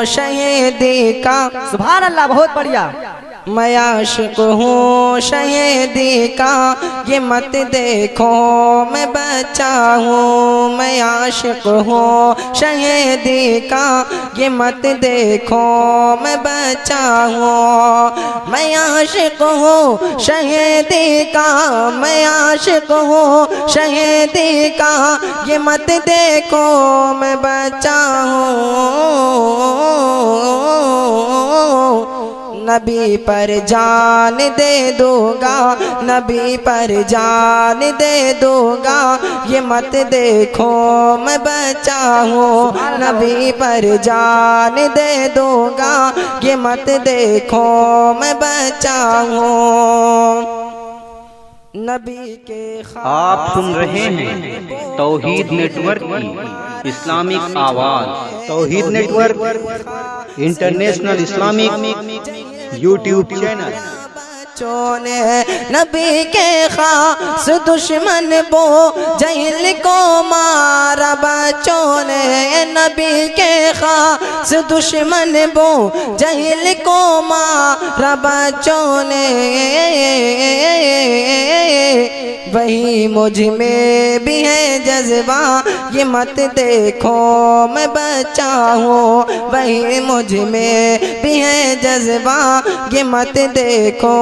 शहीदी का। सुभान अल्लाह, बहुत बढ़िया। मैं आशिक हूँ शहीदी का, ये मत देखो मैं बच्चा हूँ। मैं आशिक हूँ शहीदी का, ये मत देखो मैं बच्चा हूँ। मैं आशिक हूँ शहीदी का, मैं आशिक हूँ शहीदी का, ये मत देखो मैं बच्चा हूँ। नबी पर जान दे दूंगा, नबी पर जान दे दूंगा, ये मत देखो मैं बच्चा हूँ। नबी पर जान दे दूंगा, ये मत देखो मैं बच्चा हूँ। नबी के आप सुन रहे हैं तौहीद नेटवर्क की इस्लामिक आवाज़। Tauheed network international Islamic YouTube channel. ने नबी के खास दुश्मन बो जहिल को मारा बच्चों ने। नबी के खास दुश्मन बो जहिल को मारा बच्चों ने। वही मुझ में भी है जज्बा, ये मत देखो मैं बच्चा हूँ। वही मुझ में भी है जज्बा, ये मत देखो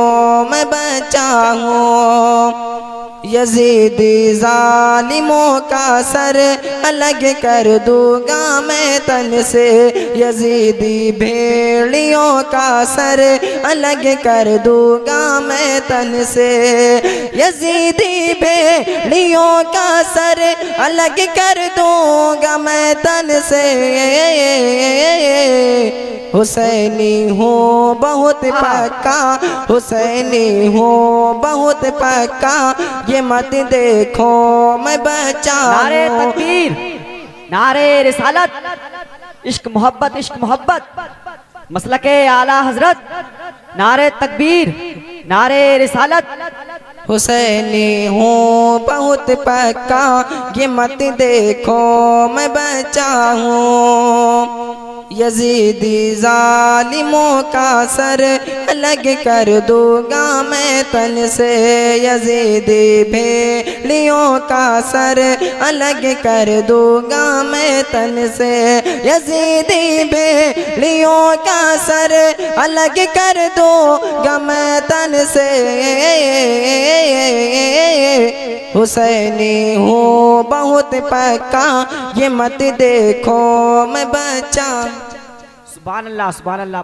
मैं बच्चा हूँ। यजीदी जालिमों का सर अलग कर दूंगा मैं तन से। यजीदी भेड़ियों का सर अलग कर दूंगा मैं तन से। यजीदी भेड़ियों का सर अलग कर दूंगा मैं तन से। हुसैनी हूँ बहुत पक्का, हुसैनी हूँ बहुत पक्का, ये मत देखो मैं बच्चा। नारे तकबीर, नारे रिसालत, इश्क मोहब्बत, इश्क मोहब्बत, मसलके आला हजरत। नारे तकबीर, नारे रिसालत। हुसैनी हूँ बहुत पक्का, ये मत देखो मैं बच्चा हूँ। यजीदी जालिमों का सर अलग कर दूंगा मैं तन से। यजीदी भेड़ियों का सर अलग कर दूंगा मैं तन से। यजीदी भेड़ियों का सर अलग कर दूंगा मैं तन से। हुसैनी हूँ बहुत पक्का, ये मत देखो मैं बच्चा। सुभान अल्लाह, सुभान अल्लाह।